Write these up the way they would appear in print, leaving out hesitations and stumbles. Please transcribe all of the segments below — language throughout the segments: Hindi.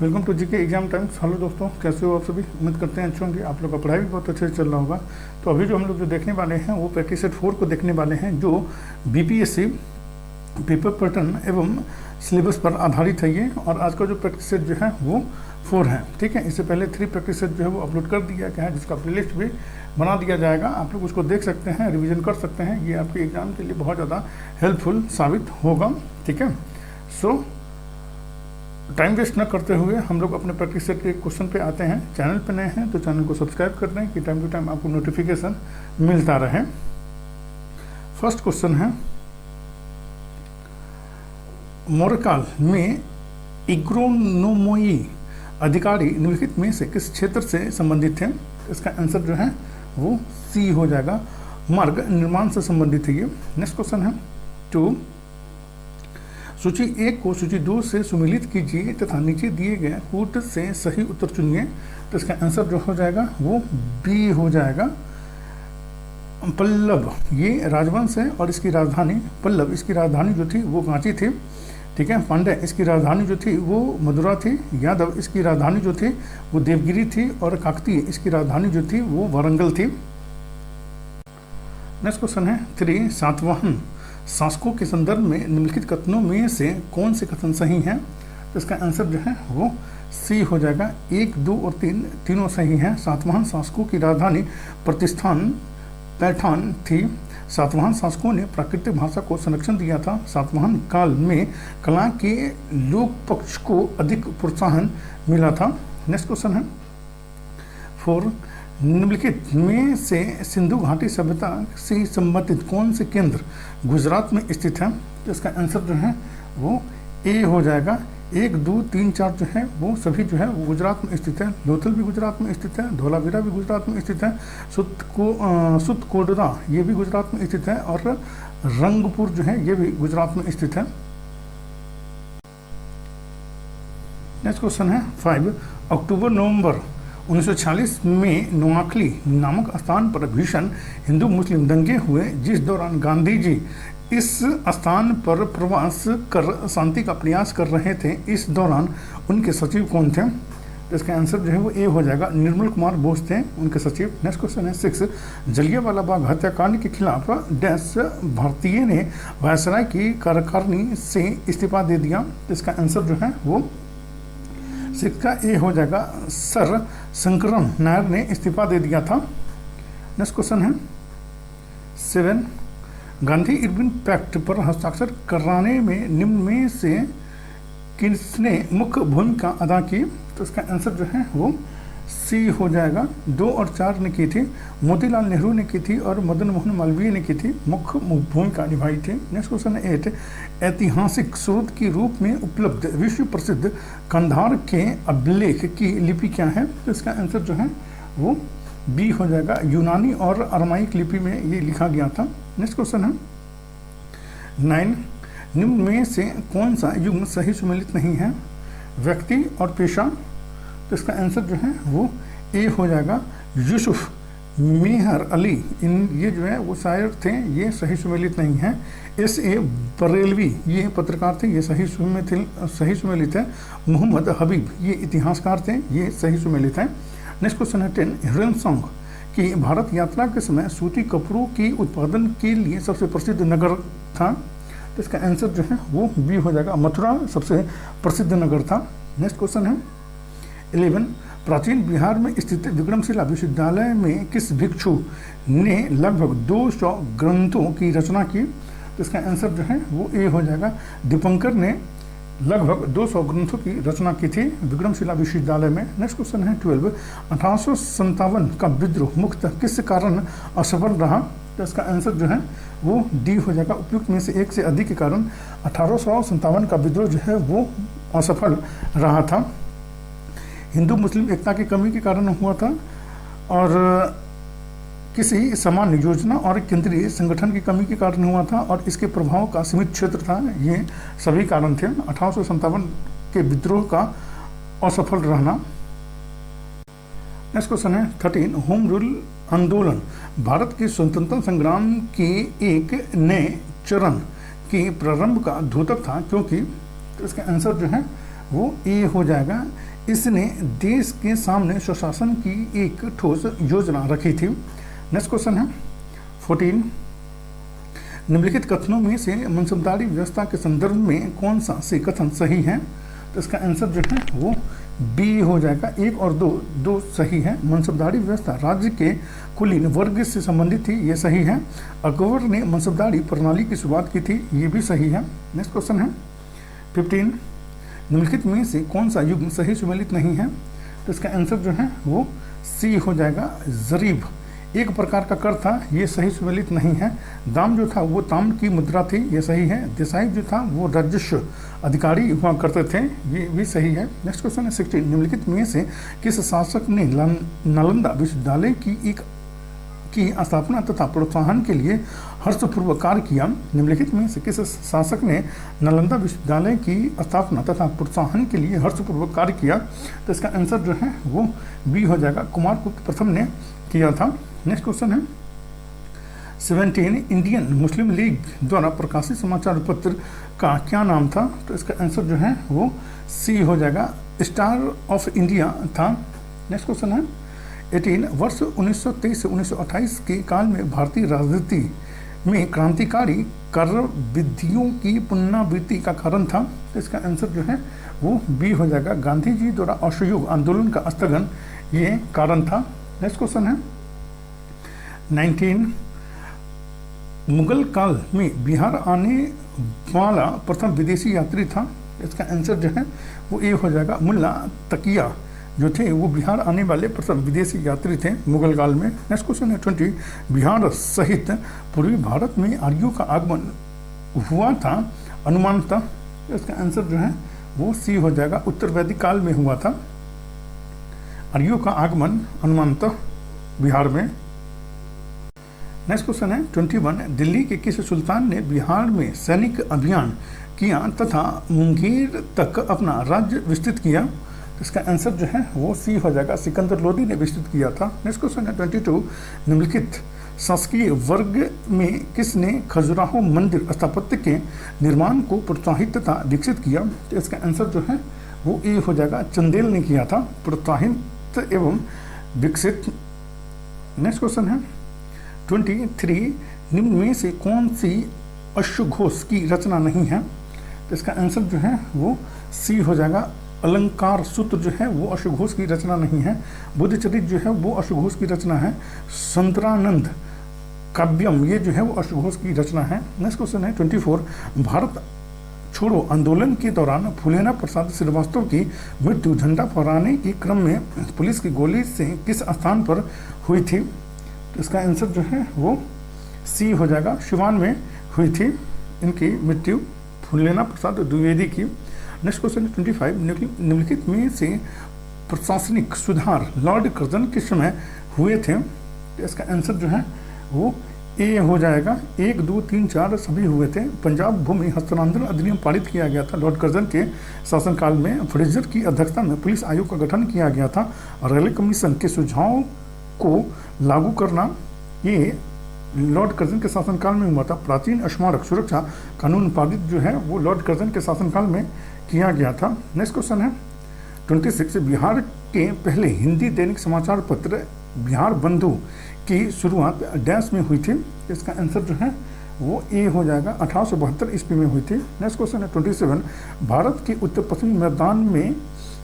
Welcome to GK exam times. Hello दोस्तों, कैसे हो आप सभी? उम्मीद करते हैं अच्छे होंगे। आप लोग का पढ़ाई भी बहुत अच्छे से चल रहा होगा। तो अभी जो हम लोग जो देखने वाले हैं वो प्रैक्टिस सेट 4 को देखने वाले हैं, जो बीपीएससी पेपर पैटर्न एवं सिलेबस पर आधारित है ये। और आज का जो प्रैक्टिस सेट जो है वो 4 है, ठीक है। इससे पहले 3 प्रैक्टिस सेट जो है वो अपलोड कर दिया गया है, जिसका प्लेलिस्ट भी बना दिया जाएगा। आप लोग उसको देख सकते हैं, रिवीजन कर सकते हैं। ये आपके एग्जाम के लिए बहुत ज़्यादा हेल्पफुल साबित होगा, ठीक है। सो टाइम वेस्ट न करते हुए हम लोग अपने प्रैक्टिस सेट के क्वेश्चन पे आते हैं। चैनल पे नए हैं तो चैनल को सब्सक्राइब कर दें कि टाइम टू टाइम आपको नोटिफिकेशन मिलता रहे। फर्स्ट क्वेश्चन है, मोरकाल में इग्रोनोमोई अधिकारी निम्नलिखित में से किस क्षेत्र से संबंधित थे? इसका आंसर जो है वो सी हो जाएगा, मार्ग निर्माण से संबंधित है ये। नेक्स्ट क्वेश्चन है 2, सूची 1 को सूची 2 से सुमेलित कीजिए तथा नीचे दिए गए कूट से सही उत्तर चुनिए। तो इसका आंसर जो हो जाएगा वो बी हो जाएगा। पल्लव ये राजवंश है और इसकी राजधानी पल्लव, इसकी राजधानी जो थी वो कांची थी, ठीक है। पांड्य इसकी राजधानी जो थी वो मदुरा थी। यादव इसकी राजधानी जो थी वो देवगिरी थी। और काकतीय इसकी राजधानी जो थी वो वारंगल थी। नेक्स्ट क्वेश्चन है 3, सातवाहन शासकों के संदर्भ में निम्नलिखित कथनों में से कौन से कथन सही हैं? तो इसका आंसर जो है वो सी हो जाएगा। 1, 2 और 3 तीनों सही हैं। सातवाहन शासकों की राजधानी प्रतिष्ठान पैठान थी। सातवाहन शासकों ने प्राकृतिक भाषा को संरक्षण दिया था। सातवाहन काल में कला के लोक पक्ष को अधिक प्रोत्साहन मिला था। नेक्स्ट क्वेश्चन है 4, निम्नलिखित में से सिंधु घाटी सभ्यता से संबंधित कौन से केंद्र गुजरात में स्थित है? तो इसका आंसर जो है वो ए हो जाएगा। 1, 2, 3, 4 जो है वो सभी जो है वो गुजरात में स्थित है। लोथल भी गुजरात में स्थित है। धोलावीरा भी गुजरात में स्थित है। सुतकोडरा ये भी गुजरात में स्थित है। और रंगपुर जो है ये भी गुजरात में स्थित है। नेक्स्ट क्वेश्चन है 5, अक्टूबर-नवंबर 1946 में नोआखली नामक स्थान पर भीषण हिंदू मुस्लिम दंगे हुए, जिस दौरान गांधी जी इस स्थान पर प्रवास कर शांति का प्रयास कर रहे थे। इस दौरान उनके सचिव कौन थे? तो इसका आंसर जो है वो ए हो जाएगा, निर्मल कुमार बोस थे उनके सचिव। नेक्स्ट क्वेश्चन है 6, जलियांवाला बाग हत्याकांड के खिलाफ डैश भारतीय ने वायसराय की कार्यकारिणी से इस्तीफा दे दिया। इसका आंसर जो है वो 6 का ए हो जाएगा, सर शंकरन नायर ने इस्तीफा दे दिया था। नेक्स्ट क्वेश्चन है 7, गांधी इरविन पैक्ट पर हस्ताक्षर कराने में निम्न में से किसने मुख्य भूमिका अदा की? तो इसका आंसर जो है वो सी हो जाएगा। 2 और 4 ने की थी, मोतीलाल नेहरू ने की थी और मदन मोहन मालवीय ने की थी, मुख्य भूमिका निभाई थी। नेक्स्ट क्वेश्चन है 8, ऐतिहासिक स्रोत के रूप में उपलब्ध विश्व प्रसिद्ध कंधार के अभिलेख की लिपि क्या है? तो इसका आंसर जो है वो बी हो जाएगा, यूनानी और अरमाइक लिपि में ये लिखा गया था। नेक्स्ट क्वेश्चन है 9, निम्न में से कौन सा युग्म सही सुमेलित नहीं है? व्यक्ति और पेशा। तो इसका आंसर जो है वो ए हो जाएगा, यूसुफ मेहर अली इन ये जो है वो शायर थे, ये सही सुमेलित नहीं है। S.A. बरेलवी ये पत्रकार थे, ये सही सुमेलित है। मोहम्मद हबीब ये इतिहासकार थे, ये सही सुमेलित है। नेक्स्ट क्वेश्चन है 10, ह्यूएन की भारत यात्रा के समय सूती कपड़ों के उत्पादन के लिए सबसे प्रसिद्ध नगर था। तो इसका आंसर जो है वो बी हो जाएगा, मथुरा सबसे प्रसिद्ध नगर था। नेक्स्ट क्वेश्चन है 11, प्राचीन बिहार में स्थित विक्रमशिला विश्वविद्यालय में किस भिक्षु ने लगभग 200 ग्रंथों की रचना की? तो इसका आंसर जो है वो ए हो जाएगा, दीपंकर ने लगभग 200 ग्रंथों की रचना की थी विक्रमशिला विश्वविद्यालय में। नेक्स्ट क्वेश्चन है 12, 1857 का विद्रोह मुख्यतः किस कारण असफल रहा? तो इसका आंसर जो है वो डी हो जाएगा, उपयुक्त में से एक से अधिक के कारण 1857 का विद्रोह जो है वो असफल रहा था। हिंदू मुस्लिम एकता की कमी के कारण हुआ था, और किसी समान योजना और केंद्रीय संगठन की कमी के कारण हुआ था, और इसके प्रभाव का सीमित क्षेत्र था। ये सभी कारण थे 1857 के विद्रोह का असफल रहना। नेक्स्ट क्वेश्चन है 13, होम रूल आंदोलन भारत के स्वतंत्रता संग्राम के एक नए चरण के प्रारंभ का द्योतक था, क्योंकि तो इसका आंसर जो है वो ए हो जाएगा। इसने देश के सामने सुशासन की एक ठोस योजना रखी थी। नेक्स्ट क्वेश्चन है 14, निम्नलिखित कथनों में से मनसबदारी व्यवस्था के संदर्भ में कौन सा से कथन सही है? तो इसका आंसर जो है वो बी हो जाएगा। 1 और 2 सही है। मनसबदारी व्यवस्था राज्य के कुलीन वर्ग से संबंधित थी, ये सही है। अकबर ने मनसबदारी प्रणाली की शुरुआत की थी, ये भी सही है। नेक्स्ट क्वेश्चन है 15, निम्नलिखित में से कौन सा युग्म सही सुमेलित नहीं है? तो इसका आंसर जो है वो सी हो जाएगा। जरीब एक प्रकार का कर था, ये सही सुमेलित नहीं है। दाम जो था वो ताम्र की मुद्रा थी, ये सही है। देसाई जो था वो राजस्व अधिकारी हुआ करते थे, ये भी सही है। नेक्स्ट क्वेश्चन है 16, निम्नलिखित में से किस शासक ने नालंदा विश्वविद्यालय की स्थापना तथा प्रोत्साहन के लिए हर्षपूर्वक कार्य किया? निम्नलिखित में से किस शासक ने नालंदा विश्वविद्यालय की स्थापना तथा प्रोत्साहन के लिए हर्षपूर्वक कार्य किया? तो इसका आंसर जो है वो बी हो जाएगा। कुमारगुप्त प्रथम ने किया था। नेक्स्ट क्वेश्चन है 17, इंडियन मुस्लिम लीग द्वारा प्रकाशित समाचार पत्र का क्या नाम था? तो इसका आंसर जो है वो सी हो जाएगा। स्टार ऑफ इंडिया था। नेक्स्ट क्वेश्चन है 18, वर्ष 1923 से 1928 के काल में भारतीय राजनीति में क्रांतिकारी कार्यविधियों की पुनरावृत्ति का कारण था। तो इसका आंसर जो है वो बी हो जाएगा। गांधी जी द्वारा असहयोग आंदोलन का स्थगन ये कारण था। नेक्स्ट क्वेश्चन है 19, मुगल काल में बिहार आने वाला प्रथम विदेशी यात्री था। इसका आंसर जो है वो ए हो जाएगा। मुल्ला तकिया जो थे वो बिहार आने वाले प्रथम विदेशी यात्री थे मुगल काल में। नेक्स्ट क्वेश्चन है 20, बिहार सहित पूर्वी भारत में आर्यों का आगमन हुआ था अनुमानतः? इसका आंसर जो है वो सी हो जाएगा। उत्तर वैदिक काल में हुआ था आर्यों का आगमन अनुमानतः बिहार में। नेक्स्ट क्वेश्चन है 21, दिल्ली के किस सुल्तान ने बिहार में सैनिक अभियान किया तथा मुंगेर तक अपना राज्य विस्तृत किया? इसका आंसर जो है वो सी हो जाएगा। सिकंदर लोदी ने विस्तृत किया था। नेक्स्ट क्वेश्चन है 22, निम्नलिखित शासकीय वर्ग में किसने खजुराहो मंदिर स्थापत्य के निर्माण को प्रोत्साहित तथा विकसित किया? तो इसका आंसर जो है वो ए हो जाएगा। चंदेल ने किया था, प्रोत्साहित एवं विकसित। नेक्स्ट क्वेश्चन है 23, निम्न में से कौन सी अश्वघोष की रचना नहीं है? तो इसका आंसर जो है वो सी हो जाएगा। अलंकार सूत्र जो है वो अश्वघोष की रचना नहीं है। बुद्धचरित जो है वो अश्वघोष की रचना है। संतरानंद काव्यम ये जो है वो अश्वघोष की रचना है। नेक्स्ट क्वेश्चन है 24, भारत छोड़ो आंदोलन के दौरान फूलेना प्रसाद श्रीवास्तव की मृत्यु झंडा फहराने के क्रम में पुलिस की गोली से किस स्थान पर हुई थी? तो इसका आंसर जो है वो सी हो जाएगा। सिवान में हुई थी इनकी मृत्यु फूलेना प्रसाद द्विवेदी की। नेक्स्ट क्वेश्चन है 25, निम्नलिखित में से प्रशासनिक सुधार लॉर्ड कर्जन के समय हुए थे? तो इसका आंसर जो है वो ए हो जाएगा। 1, 2, 3, 4 सभी हुए थे। पंजाब भूमि हस्तांतरण अधिनियम पारित किया गया था लॉर्ड कर्जन के शासनकाल में। फ्रेजर की अध्यक्षता में पुलिस आयोग का गठन किया गया था। रेलवे कमीशन के सुझाव को लागू करना ये लॉर्ड कर्जन के शासनकाल में हुआ था। प्राचीन स्मारक सुरक्षा कानून पारित जो है वो लॉर्ड कर्जन के शासनकाल में किया गया था। नेक्स्ट क्वेश्चन है 26, बिहार के पहले हिंदी दैनिक समाचार पत्र बिहार बंधु की शुरुआत डैश में हुई थी? इसका आंसर जो है वो ए हो जाएगा। 1872 ईस्वी में हुई थी। नेक्स्ट क्वेश्चन है 27, भारत के उत्तर पश्चिमी मैदान में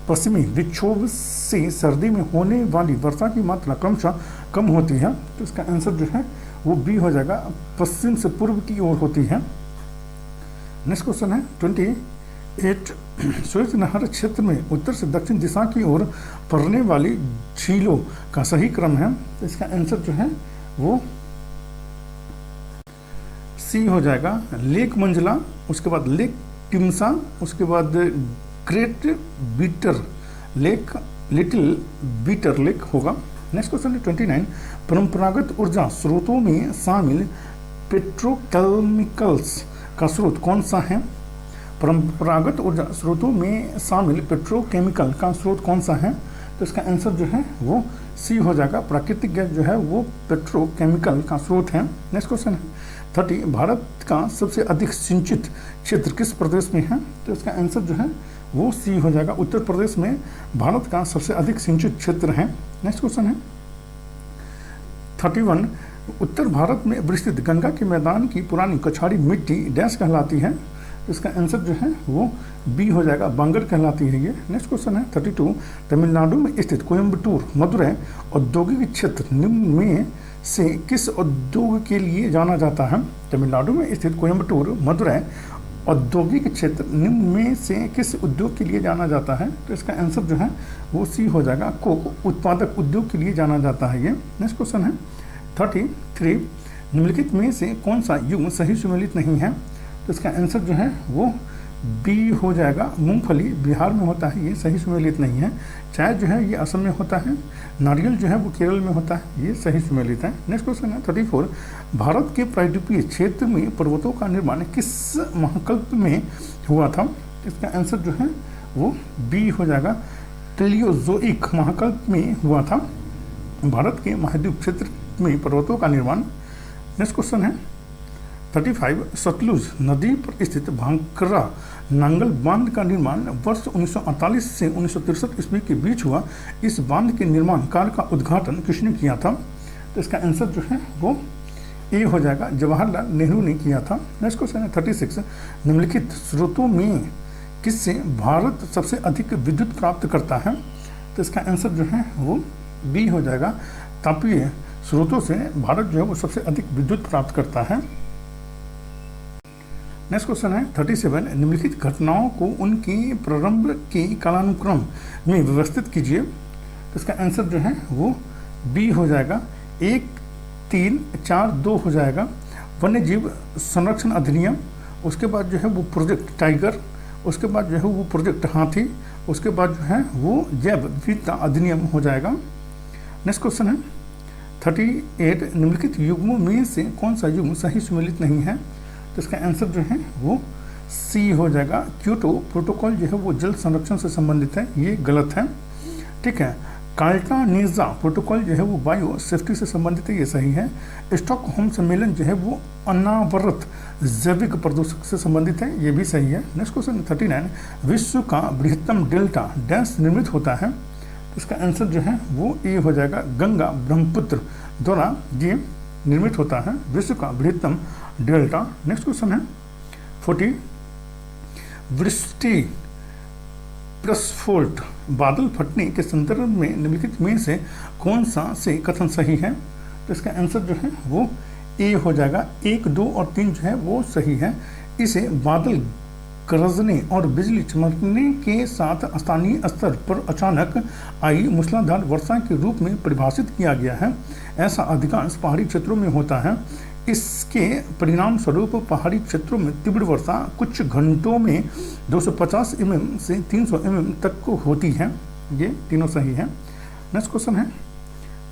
पश्चिमी विक्षोभ से सर्दी में होने वाली वर्षा की मात्रा क्रमशः कम होती है। तो इसका आंसर जो है वो बी हो जाएगा। पश्चिम से पूर्व की ओर होती है। नेक्स्ट क्वेश्चन है 28, सुएज नहर क्षेत्र में उत्तर से दक्षिण दिशा की ओर पड़ने वाली झीलों का सही क्रम है? तो इसका आंसर जो है वो सी हो जाएगा। लेक मंजला, उसके बाद लेक टिमसा, उसके बाद great bitter lake, little bitter lake होगा। नेक्स्ट क्वेश्चन है 29, परंपरागत ऊर्जा स्रोतों में शामिल पेट्रोकेमिकल्स का स्रोत कौन सा है? परंपरागत ऊर्जा स्रोतों में शामिल पेट्रोकेमिकल का स्रोत कौन सा है? तो इसका आंसर जो है वो सी हो जाएगा। प्राकृतिक गैस जो है वो पेट्रोकेमिकल का स्रोत है। नेक्स्ट क्वेश्चन है 30, भारत का सबसे अधिक सिंचित क्षेत्र किस प्रदेश में है? तो इसका आंसर जो है वो सी हो जाएगा। उत्तर प्रदेश में भारत का सबसे अधिक सिंचित क्षेत्र है। नेक्स्ट क्वेश्चन है 31, उत्तर भारत में विस्तृत गंगा के मैदान की पुरानी कछाड़ी मिट्टी डैश कहलाती है। इसका आंसर जो है वो बी हो जाएगा, बांगर कहलाती है ये। नेक्स्ट क्वेश्चन है 32, तमिलनाडु में स्थित कोयम्बटूर मदुरै औद्योगिक क्षेत्र निम्न में से किस उद्योग के लिए जाना जाता है। तमिलनाडु में स्थित कोयम्बटूर मदुरै औद्योगिक क्षेत्र निम्न में से किस उद्योग के लिए जाना जाता है। तो इसका आंसर जो है वो सी हो जाएगा, कोक उत्पादक उद्योग के लिए जाना जाता है ये। नेक्स्ट क्वेश्चन है 33, निम्नलिखित में से कौन सा युग्म सही सुमेलित नहीं है। तो इसका आंसर जो है वो बी हो जाएगा, मूंगफली बिहार में होता है, ये सही सुमेलित नहीं है। चाय जो है ये असम में होता है, नारियल जो है वो केरल में होता है, ये सही सुमेलित है। नेक्स्ट क्वेश्चन है 34, भारत के प्रायद्वीपीय क्षेत्र में पर्वतों का निर्माण किस महाकल्प में हुआ था। इसका आंसर जो है वो बी हो जाएगा, पैलियोजोइक महाकल्प में हुआ था भारत के महाद्वीप क्षेत्र में पर्वतों का निर्माण। नेक्स्ट क्वेश्चन है 35, सतलुज नदी पर स्थित भांकरा नांगल बांध का निर्माण वर्ष 1948 से 1963 ईस्वी के बीच हुआ। इस बांध के निर्माण कार्य का उद्घाटन किसने किया था। तो इसका आंसर जो है वो ए हो जाएगा, जवाहरलाल नेहरू ने किया था। नेक्स्ट क्वेश्चन है 36, निम्नलिखित स्रोतों में किससे भारत सबसे अधिक विद्युत प्राप्त करता है। तो इसका आंसर जो है वो बी हो जाएगा, तापीय स्रोतों से भारत जो है वो सबसे अधिक विद्युत प्राप्त करता है। नेक्स्ट क्वेश्चन है 37, निम्नलिखित घटनाओं को उनके प्रारंभ के कालानुक्रम में व्यवस्थित कीजिए। तो इसका आंसर जो है वो बी हो जाएगा, 1, 3, 4, 2 हो जाएगा। वन्य जीव संरक्षण अधिनियम, उसके बाद जो है वो प्रोजेक्ट टाइगर, उसके बाद जो है वो प्रोजेक्ट हाथी, उसके बाद जो है वो जैव विविधता अधिनियम हो जाएगा। नेक्स्ट क्वेश्चन है 38, निम्नलिखित युग्मों में से कौन सा युग्म सही सुमेलित नहीं है। तो इसका आंसर जो है वो सी हो जाएगा, क्योटो प्रोटोकॉल जो है वो जल संरक्षण से संबंधित है, ये गलत है। ठीक है, काल्टानेजा प्रोटोकॉल जो है वो बायो सेफ्टी से संबंधित है, ये सही है। स्टॉकहोम सम्मेलन जो है वो अनावरत जैविक प्रदूषक से संबंधित है, ये भी सही है। नेक्स्ट क्वेश्चन 39, विश्व का बृहत्तम डेल्टा डैश निर्मित होता है। तो इसका आंसर जो है वो ए हो जाएगा, गंगा ब्रह्मपुत्र द्वारा ये निर्मित होता है विश्व का बृहत्तम डेल्टा। नेक्स्ट क्वेश्चन है 40, वृष्टि प्रस्फोट बादल फटने के संदर्भ में निम्नलिखित में से कौन सा से कथन सही है। तो इसका आंसर जो है वो ए हो जाएगा, 1, 2 और 3 जो है वो सही है। इसे बादल गरजने और बिजली चमकने के साथ स्थानीय स्तर पर अचानक आई मूसलाधार वर्षा के रूप में परिभाषित किया गया है। ऐसा अधिकांश पहाड़ी क्षेत्रों में होता है। इसके परिणाम स्वरूप पहाड़ी क्षेत्रों में तीव्र वर्षा कुछ घंटों में 250 mm से 300 mm तक को होती है, ये तीनों सही है। नेक्स्ट क्वेश्चन है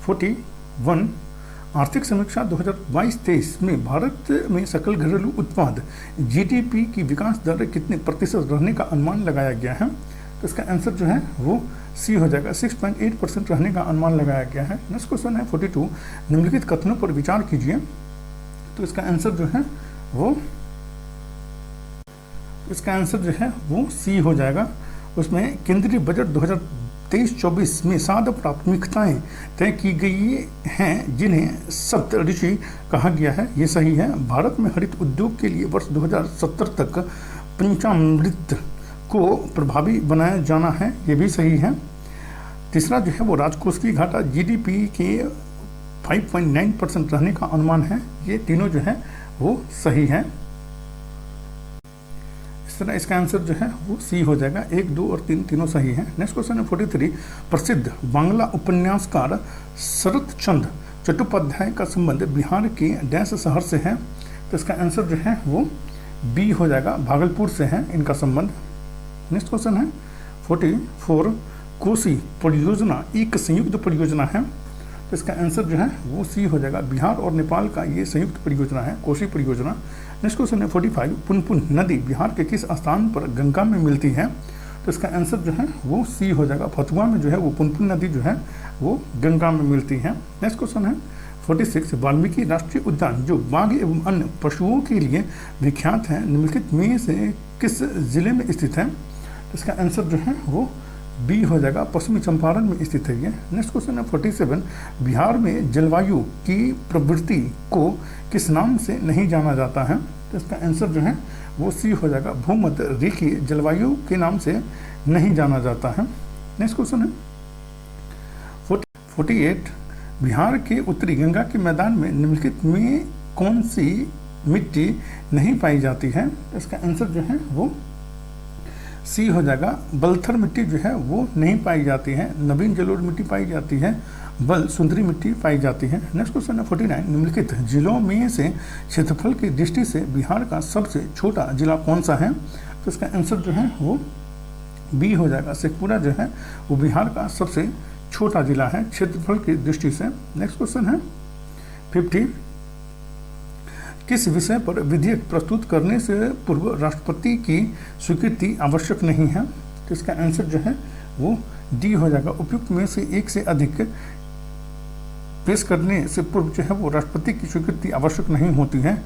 41, आर्थिक समीक्षा 2022-23 में भारत में सकल घरेलू उत्पाद जीडीपी की विकास दर कितने प्रतिशत रहने का अनुमान लगाया गया है। तो इसका आंसर जो है वो सी हो जाएगा, 6.8% रहने का अनुमान लगाया गया है। नेक्स्ट क्वेश्चन है 42, निम्नलिखित कथनों पर विचार कीजिए। तो इसका आंसर जो है वो सी हो जाएगा। उसमें केंद्रीय बजट 2023-24 में 7 प्राथमिकताएं तय की गई हैं जिन्हें सप्त ऋषि कहा गया है, ये सही है। भारत में हरित उद्योग के लिए वर्ष 2070 तक पंचामृत को प्रभावी बनाया जाना है, ये भी सही है। तीसरा जो है वो राजकोषीय घाटा जीडीपी के 5.9% रहने का अनुमान है, ये तीनों जो है वो सही है। इस तरह इसका आंसर जो है वो सी हो जाएगा, 1, 2 और 3 तीनों सही है। नेक्स्ट क्वेश्चन है 43, प्रसिद्ध बांग्ला उपन्यासकार शरत चंद्र चट्टोपाध्याय का संबंध बिहार के डैश शहर से है। तो इसका आंसर जो है वो बी हो जाएगा, भागलपुर से है इनका संबंध। नेक्स्ट क्वेश्चन है 44, कोसी परियोजना एक संयुक्त परियोजना है। तो इसका आंसर जो है वो सी हो जाएगा, बिहार और नेपाल का ये संयुक्त परियोजना है, कोसी परियोजना। नेक्स्ट क्वेश्चन है 45, पुनपुन नदी बिहार के किस स्थान पर गंगा में मिलती है। तो इसका आंसर जो है वो सी हो जाएगा, फतुआ में जो है वो पुनपुन नदी जो है वो गंगा में मिलती है। नेक्स्ट क्वेश्चन है 46, वाल्मीकि राष्ट्रीय उद्यान जो बाघ एवं अन्य पशुओं के लिए विख्यात है, निम्नलिखित में से किस जिले में स्थित है। इसका आंसर जो है वो बी हो जाएगा, पश्चिमी चंपारण में स्थित है ये। नेक्स्ट क्वेश्चन है 47, बिहार में जलवायु की प्रवृत्ति को किस नाम से नहीं जाना जाता है? तो इसका आंसर जो है वो सी हो जाएगा, भूमध्य रेखीय जलवायु के नाम से नहीं जाना जाता है। नेक्स्ट क्वेश्चन है 48, बिहार के उत्तरी गंगा के मैदान में निम्नलिखित में कौन सी मिट्टी नहीं पाई जाती है? तो इसका आंसर जो है वो सी हो जाएगा, बलथर मिट्टी जो है वो नहीं पाई जाती है, नवीन जलोढ़ मिट्टी पाई जाती है, बल सुंदरी मिट्टी पाई जाती है। नेक्स्ट क्वेश्चन है 49, निम्नलिखित जिलों में से क्षेत्रफल की दृष्टि से बिहार का सबसे छोटा जिला कौन सा है? तो इसका आंसर जो है वो बी हो जाएगा, शेखपुरा जो है वो बिहार का सबसे छोटा जिला है क्षेत्रफल की दृष्टि से। नेक्स्ट क्वेश्चन है 50, किस विषय पर विधेयक प्रस्तुत करने से पूर्व राष्ट्रपति की स्वीकृति आवश्यक नहीं है? तो इसका आंसर जो है वो डी हो जाएगा, उपयुक्त में से एक से अधिक पेश करने से पूर्व जो है वो राष्ट्रपति की स्वीकृति आवश्यक नहीं होती है।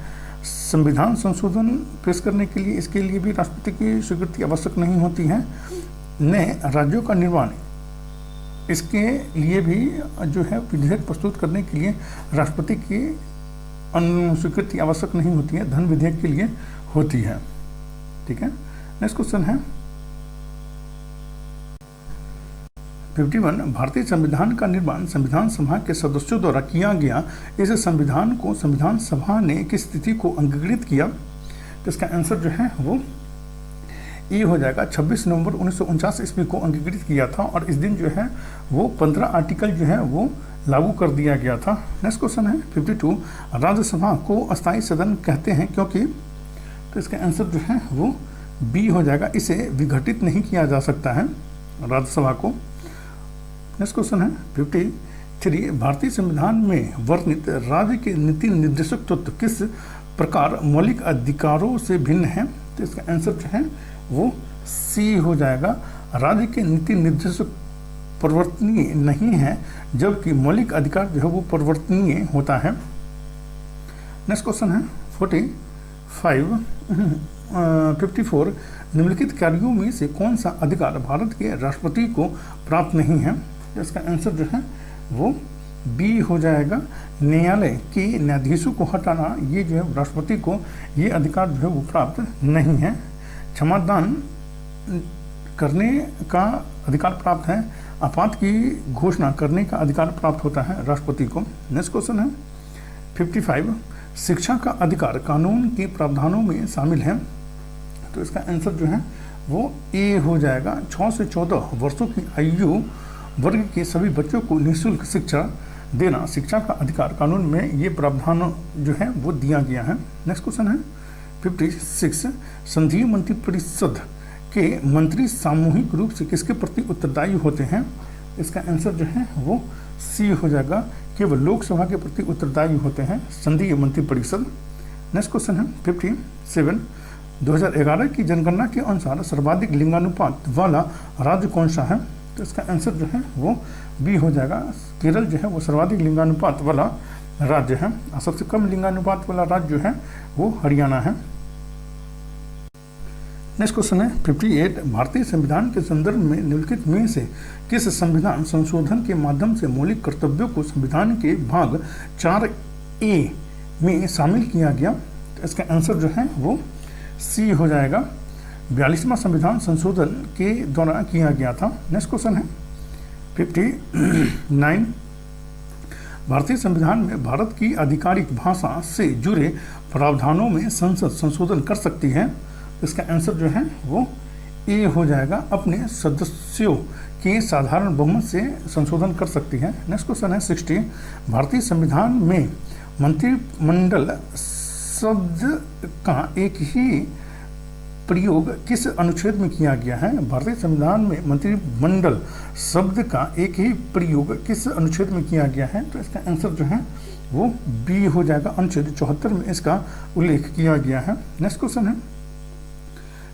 संविधान संशोधन पेश करने के लिए इसके लिए भी राष्ट्रपति की स्वीकृति आवश्यक नहीं होती है। नए राज्यों का निर्माण, इसके लिए भी जो है विधेयक प्रस्तुत करने के लिए राष्ट्रपति की स्वीकृति आवश्यक नहीं होती है, धन विधेयक के लिए होती है। ठीक है। नेक्स्ट क्वेश्चन है 51, भारतीय संविधान का निर्माण संविधान सभा के सदस्यों द्वारा किया गया, इस संविधान को संविधान सभा ने किस तिथि को अंगीकृत किया? तो इसका आंसर जो है वो ए हो जाएगा, 26 नवंबर 1949 ईस्वी को अंगीकृत किया था और इस दिन जो है वो 15 आर्टिकल जो है वो लागू कर दिया गया था। नेक्स्ट क्वेश्चन है 52, राज्यसभा को अस्थायी सदन कहते हैं क्योंकि? तो इसका आंसर जो है वो बी हो जाएगा, इसे विघटित नहीं किया जा सकता है राज्यसभा को। नेक्स्ट क्वेश्चन है 53, भारतीय संविधान में वर्णित राज्य के नीति निर्देशक तत्व किस प्रकार मौलिक अधिकारों से भिन्न है? तो इसका आंसर जो है वो सी हो जाएगा, राज्य के नीति निर्देशक परिवर्तनीय नहीं है जबकि मौलिक अधिकार जो है वो परिवर्तनीय होता है। नेक्स्ट क्वेश्चन है 54, निम्नलिखित कार्यों में से कौन सा अधिकार भारत के राष्ट्रपति को प्राप्त नहीं है? इसका आंसर जो है वो बी हो जाएगा, न्यायालय के न्यायाधीशों को हटाना, ये जो है राष्ट्रपति को ये अधिकार जो है वो प्राप्त नहीं है। क्षमादान करने का अधिकार प्राप्त है, आपात की घोषणा करने का अधिकार प्राप्त होता है राष्ट्रपति को। नेक्स्ट क्वेश्चन है 55, शिक्षा का अधिकार कानून के प्रावधानों में शामिल है। तो इसका आंसर जो है वो ए हो जाएगा, 6 से 14 वर्षों की आयु वर्ग के सभी बच्चों को निःशुल्क शिक्षा देना शिक्षा का अधिकार कानून में ये प्रावधान जो है वो दिया गया है। नेक्स्ट क्वेश्चन है 56, संघीय मंत्रिपरिषद के मंत्री सामूहिक रूप से किसके प्रति उत्तरदायी होते हैं? इसका आंसर जो है वो सी हो जाएगा, केवल लोकसभा के प्रति उत्तरदायी होते हैं संघीय मंत्रिपरिषद। नेक्स्ट क्वेश्चन है 57, 2011 की जनगणना के अनुसार सर्वाधिक लिंगानुपात वाला राज्य कौन सा है? तो इसका आंसर जो है वो बी हो जाएगा, केरल जो है वो सर्वाधिक लिंगानुपात वाला राज्य है और सबसे कम लिंगानुपात वाला राज्य जो है वो हरियाणा है। नेक्स्ट क्वेश्चन है 58, भारतीय संविधान के संदर्भ में निम्नलिखित में से किस संविधान संशोधन के माध्यम से मौलिक कर्तव्यों को संविधान के भाग 4A में शामिल किया गया? तो इसका आंसर जो है वो सी हो जाएगा, 42वां संविधान संशोधन के द्वारा किया गया था। नेक्स्ट क्वेश्चन है 59, भारतीय संविधान में भारत की आधिकारिक भाषा से जुड़े प्रावधानों में संसद संशोधन कर सकती है। इसका आंसर जो है वो ए हो जाएगा, अपने सदस्यों के साधारण बहुमत से संशोधन कर सकती है। नेक्स्ट क्वेश्चन है 60, भारतीय संविधान में मंत्रिमंडल शब्द का एक ही प्रयोग किस अनुच्छेद में किया गया है? भारतीय संविधान में मंत्रिमंडल शब्द का एक ही प्रयोग किस अनुच्छेद में किया गया है? तो इसका आंसर जो है वो बी हो जाएगा, अनुच्छेद 74 में इसका उल्लेख किया गया है। नेक्स्ट क्वेश्चन है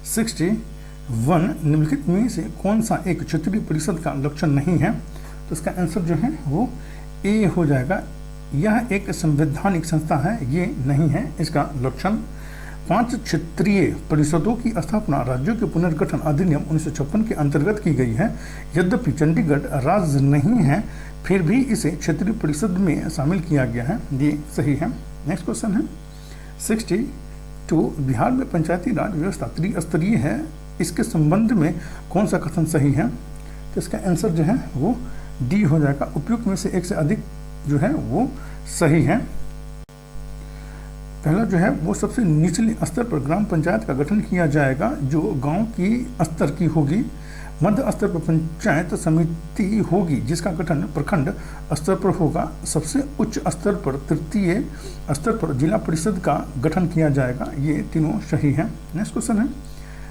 61, निम्नलिखित में से कौन सा एक क्षेत्रीय परिषद का लक्षण नहीं है? तो इसका आंसर जो है वो ए हो जाएगा, यह एक संवैधानिक संस्था है, ये नहीं है इसका लक्षण। 5 क्षेत्रीय परिषदों की स्थापना राज्यों के पुनर्गठन अधिनियम 1956 के अंतर्गत की गई है। यद्यपि चंडीगढ़ राज्य नहीं है, फिर भी इसे क्षेत्रीय परिषद में शामिल किया गया है। ये सही है। नेक्स्ट क्वेश्चन है 62, बिहार में पंचायती राज व्यवस्था त्रिस्तरीय है, इसके संबंध में कौन सा कथन सही है? तो इसका आंसर जो है वो डी हो जाएगा। उपयुक्त में से एक से अधिक जो है वो सही है। पहला जो है वो सबसे निचले स्तर पर ग्राम पंचायत का गठन किया जाएगा जो गांव की स्तर की होगी। मध्य स्तर पर पंचायत समिति होगी जिसका गठन प्रखंड स्तर पर होगा। सबसे उच्च स्तर पर तृतीय स्तर पर जिला परिषद का गठन किया जाएगा। ये तीनों सही हैं। नेक्स्ट क्वेश्चन है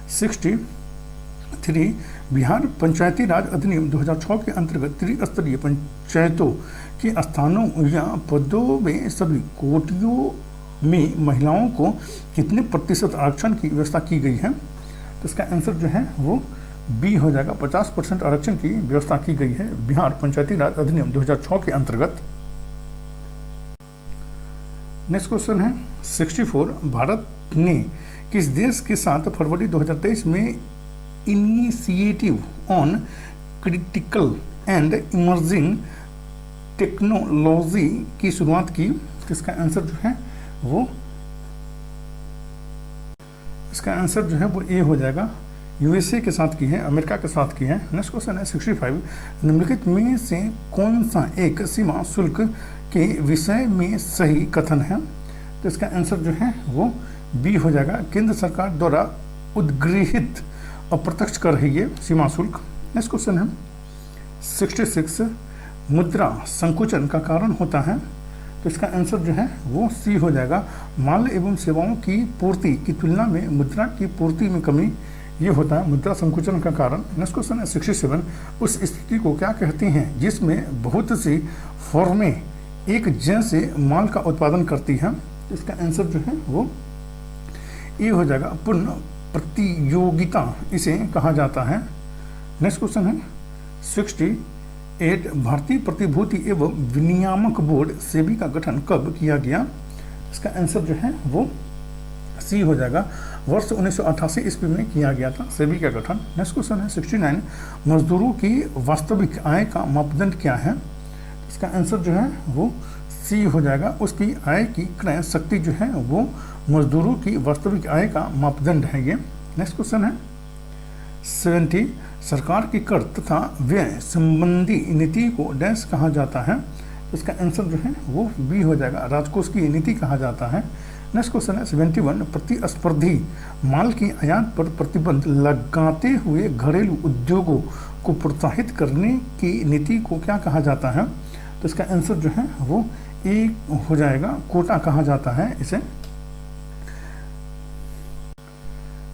63, बिहार पंचायती राज अधिनियम 2006 के अंतर्गत त्रिस्तरीय पंचायतों के स्थानों या पदों में सभी कोटियों में महिलाओं को कितने प्रतिशत आरक्षण की व्यवस्था की गई है? तो इसका आंसर जो है वो बी हो जाएगा। 50% आरक्षण की व्यवस्था की गई है बिहार पंचायती राज अधिनियम 2006 के अंतर्गत। नेक्स्ट क्वेश्चन है 64, भारत ने किस देश के साथ फरवरी 2023 में initiative on critical and emerging technology की शुरुआत की? तो इसका आंसर जो है वो ए हो जाएगा। यूएसए के साथ की है, अमेरिका के साथ की है। नेक्स्ट क्वेश्चन है 65, निम्नलिखित में से कौन सा एक सीमा शुल्क के विषय में सही कथन है? तो इसका आंसर जो है वो बी हो जाएगा। केंद्र सरकार द्वारा उद्गृहित अप्रत्यक्ष कर है ये सीमा शुल्क। नेक्स्ट क्वेश्चन है 66, मुद्रा संकुचन का कारण होता है? तो इसका आंसर जो है वो सी हो जाएगा। माल एवं सेवाओं की पूर्ति की तुलना में मुद्रा की पूर्ति में कमी, ये होता है मुद्रा संकुचन का कारण। नेक्स्ट क्वेश्चन है 67, उस स्थिति को क्या कहते हैं जिसमें बहुत सी फर्में एक जैसे माल का उत्पादन करती हैं? तो इसका आंसर जो है वो ये हो जाएगा। पूर्ण प्रतियोगिता इसे कहा जाता है। नेक्स्ट क्वेश्चन है 68, भारतीय प्रतिभूति एवं विनियामक बोर्ड सेबी का गठन कब किया गया? इसका आंसर जो है वो सी हो जाएगा। वर्ष 1988 ईस्वी में किया गया था सेबी का गठन। नेक्स्ट क्वेश्चन है 69, मजदूरों की वास्तविक आय का मापदंड क्या है? इसका आंसर जो है वो सी हो जाएगा। उसकी आय की क्रय शक्ति जो है वो मजदूरों की वास्तविक आय का मापदंड है ये। नेक्स्ट क्वेश्चन है 70, सरकार की कर तथा व्यय संबंधी नीति को डैश कहा जाता है? इसका आंसर जो है वो बी हो जाएगा। राजकोष की नीति कहा जाता है। नेक्स्ट क्वेश्चन है 71, प्रतिस्पर्धी माल की आयात पर प्रतिबंध लगाते हुए घरेलू उद्योगों को प्रोत्साहित करने की नीति को क्या कहा जाता है? तो इसका आंसर जो है वो ए हो जाएगा। कोटा कहा जाता है इसे।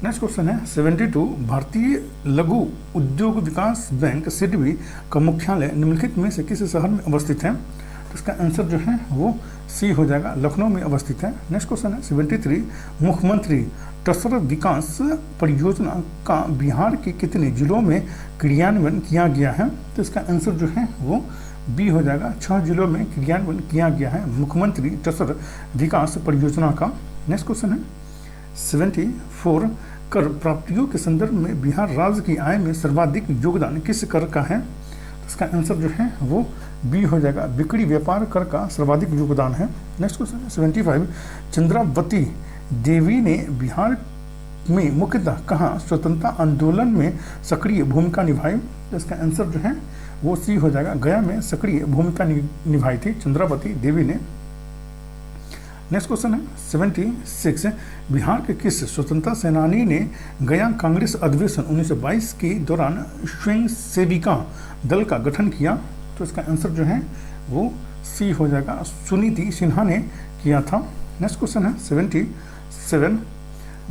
नेक्स्ट क्वेश्चन है 72, भारतीय लघु उद्योग विकास बैंक सिडबी का मुख्यालय निम्नलिखित में से किस शहर में अवस्थित है? तो इसका आंसर जो है वो सी हो जाएगा। लखनऊ में अवस्थित है। नेक्स्ट क्वेश्चन है 73, मुख्यमंत्री तसर विकास परियोजना का बिहार के कितने जिलों में क्रियान्वयन किया गया है? तो इसका आंसर जो है वो बी हो जाएगा। 6 जिलों में क्रियान्वयन किया गया है मुख्यमंत्री तसर विकास परियोजना का। नेक्स्ट क्वेश्चन है 74, कर प्राप्तियों के संदर्भ में बिहार राज्य की आय में सर्वाधिक योगदान किस कर का है? तो इसका आंसर जो है वो बी हो जाएगा। बिक्री व्यापार कर का सर्वाधिक योगदान है। नेक्स्ट क्वेश्चन है 75, चंद्रावती देवी ने बिहार में मुख्यतः कहाँ स्वतंत्रता आंदोलन में सक्रिय भूमिका निभाई? तो इसका आंसर जो है वो सी हो जाएगा। गया में सक्रिय भूमिका निभाई थी चंद्रावती देवी ने। नेक्स्ट क्वेश्चन है 76, बिहार के किस स्वतंत्रता सेनानी ने गया कांग्रेस अधिवेशन 1922 के दौरान स्वयं सेविका दल का गठन किया? तो इसका आंसर जो है वो सी हो जाएगा। सुनीति सिन्हा ने किया था। नेक्स्ट क्वेश्चन है 77,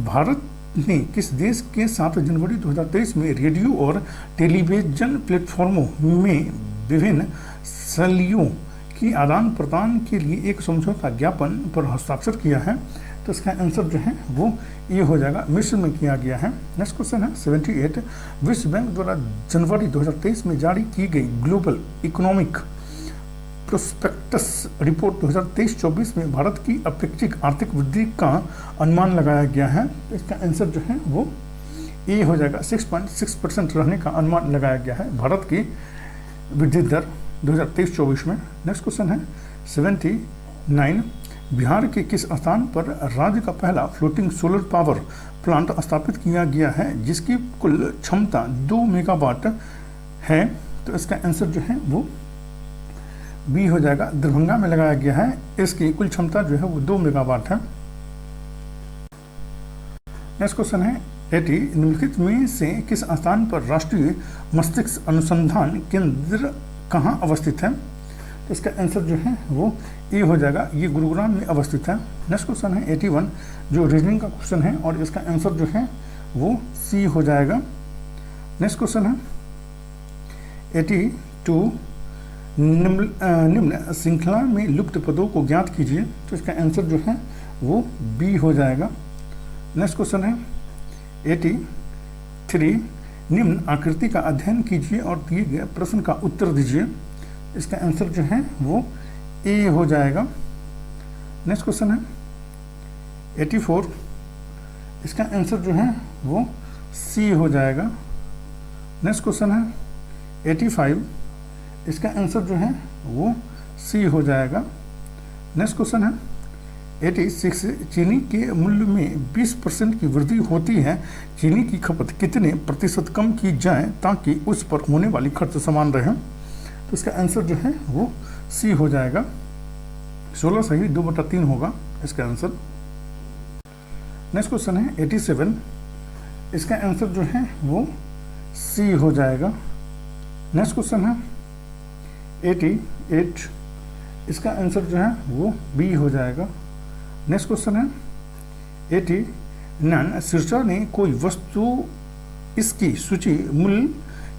भारत ने किस देश के साथ जनवरी 2023 में रेडियो और टेलीविजन प्लेटफॉर्मों में विभिन्न शैलियों की आदान प्रदान के लिए एक समझौता ज्ञापन पर हस्ताक्षर किया है? तो इसका आंसर जो है वो ये हो जाएगा। मिस्र में किया गया है। नेक्स्ट क्वेश्चन है 78, विश्व बैंक द्वारा जनवरी 2023 में जारी की गई ग्लोबल इकोनॉमिक प्रोस्पेक्टस रिपोर्ट 2023-24 में भारत की अपेक्षित आर्थिक वृद्धि का अनुमान लगाया गया है। तो इसका आंसर जो है वो ए हो जाएगा। 6.6% रहने का अनुमान लगाया गया है भारत की वृद्धि दर 2023-24 में। नेक्स्ट क्वेश्चन है 79, बिहार के किस स्थान पर राज्य का पहला फ्लोटिंग सोलर पावर प्लांट स्थापित किया गया है जिसकी कुल क्षमता 2 मेगावाट है? तो इसका आंसर जो है वो बी हो जाएगा। दरभंगा में लगाया गया है। इसकी कुल क्षमता जो है वो 2 मेगावाट है। नेक्स्ट क्वेश्चन है 80, निम्नलिखित में से किस स्थान पर राष्ट्रीय मस्तिष्क अनुसंधान केंद्र कहाँ अवस्थित है? तो इसका आंसर जो है वो ए हो जाएगा। ये गुरुग्राम में अवस्थित है। नेक्स्ट क्वेश्चन है 81, जो रीजनिंग का क्वेश्चन है और इसका आंसर जो है वो सी हो जाएगा। नेक्स्ट क्वेश्चन है 82, निम्न श्रृंखला में लुप्त पदों को ज्ञात कीजिए। तो इसका आंसर जो है वो बी हो जाएगा। नेक्स्ट क्वेश्चन है 83, निम्न आकृति का अध्ययन कीजिए और दिए गए प्रश्न का उत्तर दीजिए। इसका आंसर जो है वो ए हो जाएगा। नेक्स्ट क्वेश्चन है 84, इसका आंसर जो है वो सी हो जाएगा। नेक्स्ट क्वेश्चन है 85, इसका आंसर जो है वो सी हो जाएगा। नेक्स्ट क्वेश्चन है 86, चीनी के मूल्य में 20% की वृद्धि होती है। चीनी की खपत कितने प्रतिशत कम की जाए ताकि उस पर होने वाली खर्च समान रहे? तो इसका आंसर जो है वो सी हो जाएगा। 16 सही 2/3 होगा इसका आंसर। नेक्स्ट क्वेश्चन है 87, इसका आंसर जो है वो सी हो जाएगा। नेक्स्ट क्वेश्चन है 88, इसका आंसर जो है वो बी हो जाएगा। नेक्स्ट क्वेश्चन है 89, शीर्षा ने कोई वस्तु इसकी सूची मूल्य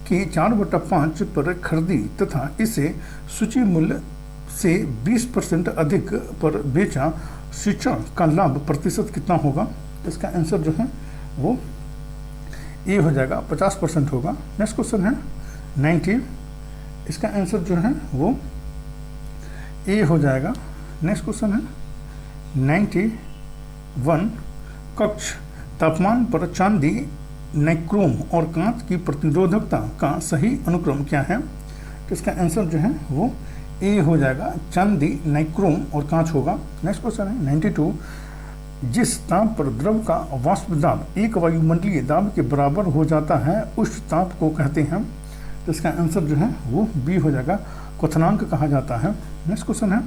के 4/5 पर खरीदी तथा इसे सूची मूल्य से 20% अधिक पर बेचा, शीर्षा का लाभ प्रतिशत कितना होगा? इसका आंसर जो है वो ए हो जाएगा, 50% होगा। नेक्स्ट क्वेश्चन है 90, इसका आंसर जो है वो ए हो जाएगा। नेक्स्ट क्वेश्चन है 91, कक्ष तापमान पर चांदी, नाइक्रोम और कांच की प्रतिरोधकता का सही अनुक्रम क्या है? तो इसका आंसर जो है वो ए हो जाएगा। चांदी, नाइक्रोम और कांच होगा। नेक्स्ट क्वेश्चन है 92, जिस ताप पर द्रव का वाष्प दाब एक वायुमंडलीय दाब के बराबर हो जाता है उस ताप को कहते हैं। तो इसका आंसर जो है वो बी हो जाएगा, क्वथनांक कहा जाता है। नेक्स्ट क्वेश्चन है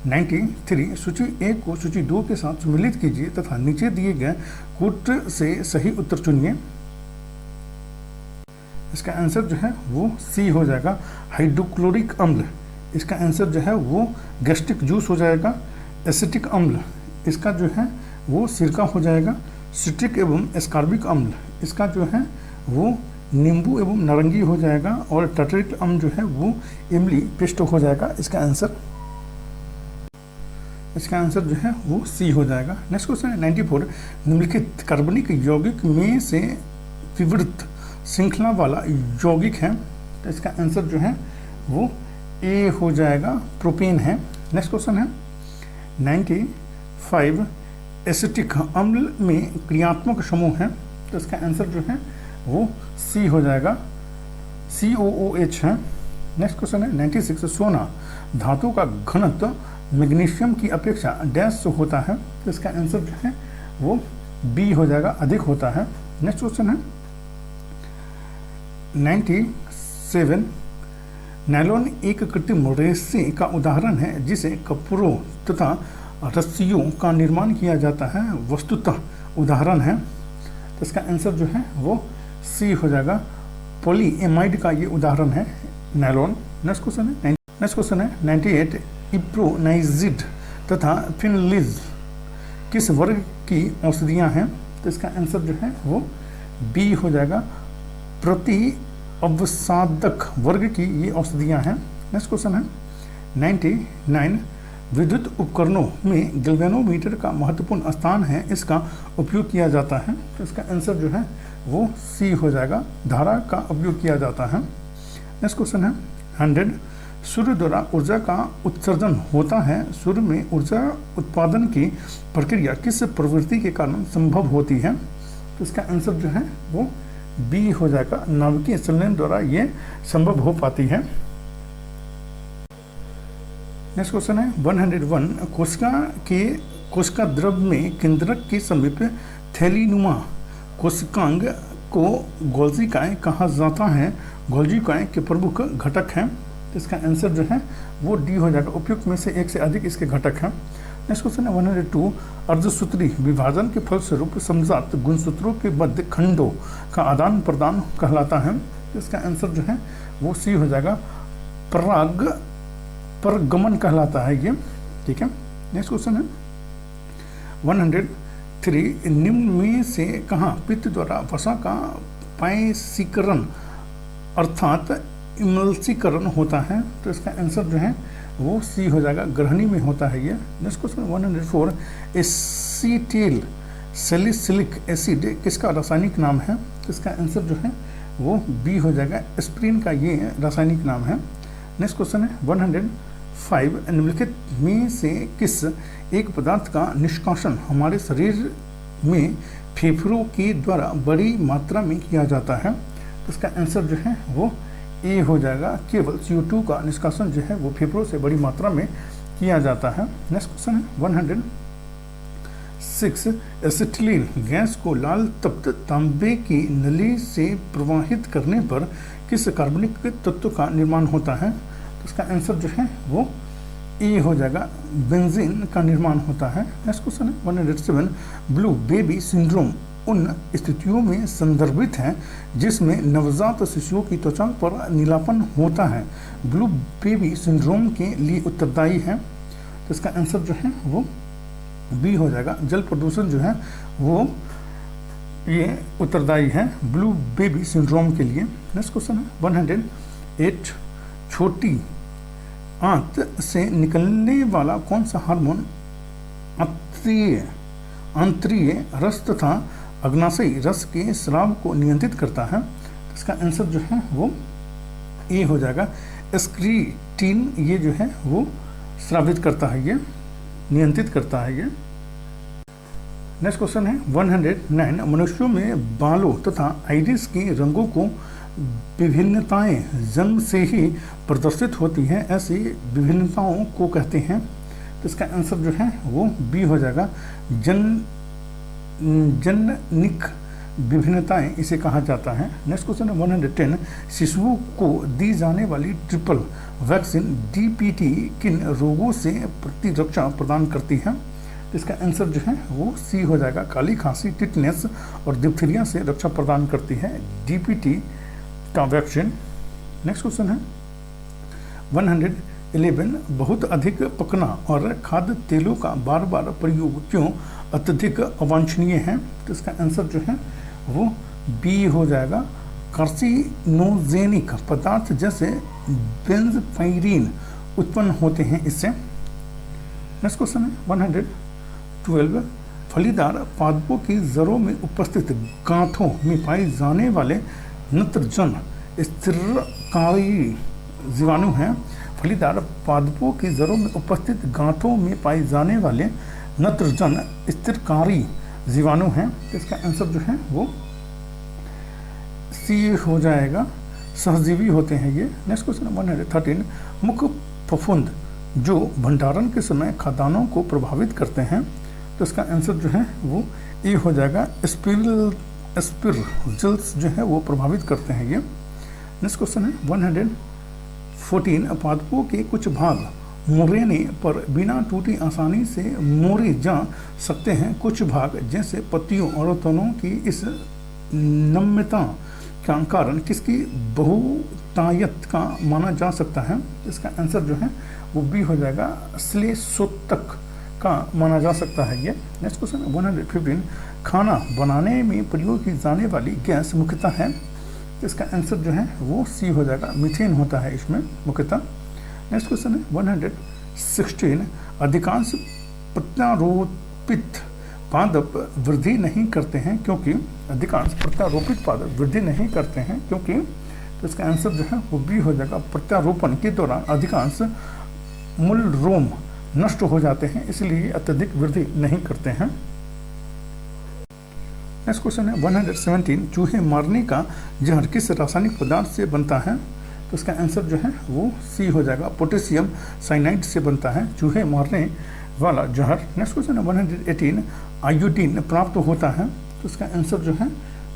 93, सूची 1 को सूची 2 के साथ सम्मिलित कीजिए तथा नीचे दिए गए कूट से सही उत्तर चुनिए। इसका आंसर जो है वो सी हो जाएगा, हाइड्रोक्लोरिक अम्ल। इसका आंसर जो है वो गैस्ट्रिक जूस हो जाएगा। एसिटिक अम्ल, इसका जो है वो सिरका हो जाएगा। सिट्रिक एवं एस्कॉर्बिक अम्ल, इसका जो है वो नींबू एवं नारंगी हो जाएगा। और टर्टरिक अम्ल जो है वो इमली पेस्ट हो जाएगा। इसका आंसर जो है वो सी हो जाएगा। नेक्स्ट क्वेश्चन है 94, निम्नलिखित कार्बनिक यौगिक में से विवृत श्रृंखला वाला यौगिक है? तो इसका आंसर जो है वो ए हो जाएगा, प्रोपेन है। नेक्स्ट क्वेश्चन है 95, एसिटिक अम्ल में क्रियात्मक समूह है। तो इसका आंसर जो है वो सी हो जाएगा, COOH है। नेक्स्ट क्वेश्चन है 96, सोना धातु का घनत्व मैग्नीशियम की अपेक्षा डैश होता है? तो इसका आंसर जो है वो बी हो जाएगा, अधिक होता है। नेक्स्ट क्वेश्चन है 97, नायलॉन एक कृत्रिम रेशे का उदाहरण है जिसे कपड़ों तथा रस्सियों का निर्माण किया जाता है, वस्तुतः उदाहरण है। तो इसका आंसर जो है वो सी हो जाएगा, पॉलीएमाइड का ये उदाहरण है नायलॉन। नेक्स्ट क्वेश्चन है 98, इप्रोनाइजिड तथा फिनलिज किस वर्ग की औषधियाँ हैं? तो इसका आंसर जो है वो बी हो जाएगा, प्रति अवसादक वर्ग की ये औषधियाँ हैं। नेक्स्ट क्वेश्चन है 99, विद्युत उपकरणों में गैल्वेनोमीटर का महत्वपूर्ण स्थान है, इसका उपयोग किया जाता है। तो इसका आंसर जो है वो सी हो जाएगा, धारा का उपयोग किया जाता है। नेक्स्ट क्वेश्चन है 100, सूर्य द्वारा ऊर्जा का उत्सर्जन होता है। सूर्य में ऊर्जा उत्पादन की प्रक्रिया किस प्रवृत्ति के कारण संभव होती है? तो इसका आंसर जो है वो बी हो जाएगा, नाभिकीय संलयन द्वारा ये संभव हो पाती है। नेक्स्ट क्वेश्चन है 101, कोशिका द्रव में केंद्रक के समीप थैलीनुमा कोशिकांग को गोल्जिकाएं कहा जाता है। गोल्जिकाएं के प्रमुख घटक हैं। इसका आंसर जो है वो डी हो जाएगा, उपयुक्त में से एक से अधिक इसके घटक हैं। नेक्स्ट क्वेश्चन है 102, अर्धसूत्री विभाजन के फलस्वरूप समजात गुणसूत्रों के मध्य खंडों का आदान प्रदान कहलाता है। इसका आंसर जो है वो सी हो जाएगा, परगमन कहलाता है ये। ठीक है। नेक्स्ट क्वेश्चन है 103, निम्न में से कहाँ पित्त द्वारा वसा का पायसीकरण अर्थात इमल्सीकरण होता है? तो इसका आंसर जो है वो सी हो जाएगा, ग्रहणी में होता है ये। Next question 104, acetyl salicylic acid किसका रासायनिक नाम है? तो इसका आंसर जो है वो बी हो जाएगा, एस्प्रिन का ये रासायनिक नाम है। नेक्स्ट क्वेश्चन है 105, निम्नलिखित में से किस एक पदार्थ का निष्कासन हमारे शरीर में फेफड़ों के द्वारा बड़ी मात्रा में किया जाता है? तो इसका आंसर जो है वो ए हो जाएगा, केवल CO2 का निष्कासन जो है वो फेफड़ों से बड़ी मात्रा में किया जाता है। नेक्स्ट क्वेश्चन है 106, एसिटिलीन गैस को लाल तप्त तांबे की नली से प्रवाहित करने पर किस कार्बनिक तत्व का निर्माण होता है? तो इसका आंसर जो है वो ए हो जाएगा, बेंजीन का निर्माण होता है। नेक्स्ट क्वेश्चन है 107, ब्लू बेबी सिंड्रोम उन स्थितियों में संदर्भित है जिसमें नवजात शिशुओं की त्वचा पर नीलापन होता है। ब्लू बेबी सिंड्रोम के लिए उत्तरदायी है। तो इसका आंसर जो है वो बी हो जाएगा, जल प्रदूषण जो है वो ये उत्तरदायी है ब्लू बेबी सिंड्रोम के लिए। नेक्स्ट क्वेश्चन है 108, छोटी आंत से निकलने वाला कौन सा हार्मोन आंतरीय रस तथा अग्नाशयी रस के स्राव को नियंत्रित करता है? इसका आंसर जो है वो ए हो जाएगा, एक्सक्रीटिन ये जो है वो स्रावित करता है, ये नियंत्रित करता है ये। नेक्स्ट क्वेश्चन है 109, मनुष्यों में बालों तथा आइरिस के रंगों को विभिन्नताएं जन्म से ही प्रदर्शित होती हैं, ऐसी विभिन्नताओं को कहते हैं? तो इसका आंसर जो है वो बी हो जाएगा, जननिक विभिन्नताएं इसे कहा जाता है। नेक्स्ट क्वेश्चन है 110, शिशुओं को दी जाने वाली ट्रिपल वैक्सीन DPT किन रोगों से प्रतिरक्षा प्रदान करती है? इसका आंसर जो है वो सी हो जाएगा, काली खांसी, टिटनेस और डिप्थीरिया से रक्षा प्रदान करती है DPT का वैक्सीन। नेक्स्ट क्वेश्चन है 111, बहुत अधिक पकना और खाद्य तेलों का बार बार प्रयोग क्यों अत्यधिक अवांछनीय है? तो इसका आंसर जो है वो बी हो जाएगा, कार्सिनोजेनिक पदार्थ जैसे बेंजपाइरीन उत्पन्न होते हैं इससे। नेक्स्ट क्वेश्चन है 112, फलीदार पादपों की जड़ों में उपस्थित गांठों में पाए जाने वाले नत्रजन स्थिरकारी जीवाणु हैं। फलीदार पादपों की जड़ों में उपस्थित गांठों में पाए जाने वाले नत्रजन स्थिरकारी जीवाणु हैं। इसका आंसर जो है वो सी हो जाएगा, सहजीवी होते हैं ये। नेक्स्ट क्वेश्चन 113, मुख्य फफूंद जो भंडारण के समय खाद्यान्नों को प्रभावित करते हैं? तो इसका आंसर जो है वो ए हो जाएगा, स्पिरल्स जो है वो प्रभावित करते हैं ये। नेक्स्ट क्वेश्चन है 114, पादपों के कुछ भाग मोड़ने पर बिना टूटे आसानी से मोड़े जा सकते हैं। कुछ भाग जैसे पत्तियों और तनों की इस नम्यता का कारण किसकी बहुतायत का माना जा सकता है? इसका आंसर जो है वो बी हो जाएगा, श्लेषोत्तक का माना जा सकता है ये। नेक्स्ट क्वेश्चन 115, खाना बनाने में प्रयोग की जाने वाली गैस मुख्यतः है? इसका आंसर जो है वो सी हो जाएगा, मीथेन होता है इसमें मुख्यतः। नेक्स्ट क्वेश्चन है 116, अधिकांश प्रत्यारोपित पादप वृद्धि नहीं करते हैं क्योंकि? अधिकांश प्रत्यारोपित पादप वृद्धि नहीं करते हैं क्योंकि? तो इसका आंसर जो है वो बी हो जाएगा। प्रत्यारोपण के दौरान अधिकांश मूल रोम नष्ट हो जाते हैं, इसलिए अत्यधिक वृद्धि नहीं करते हैं। नेक्स्ट क्वेश्चन है 117, चूहे मारने का जहर किस रासायनिक पदार्थ से बनता है? तो इसका आंसर जो है वो सी हो जाएगा। पोटेशियम साइनाइड से बनता है चूहे मारने वाला जहर। नेक्स्ट क्वेश्चन है 118, आयोडीन प्राप्त होता है? तो इसका आंसर जो है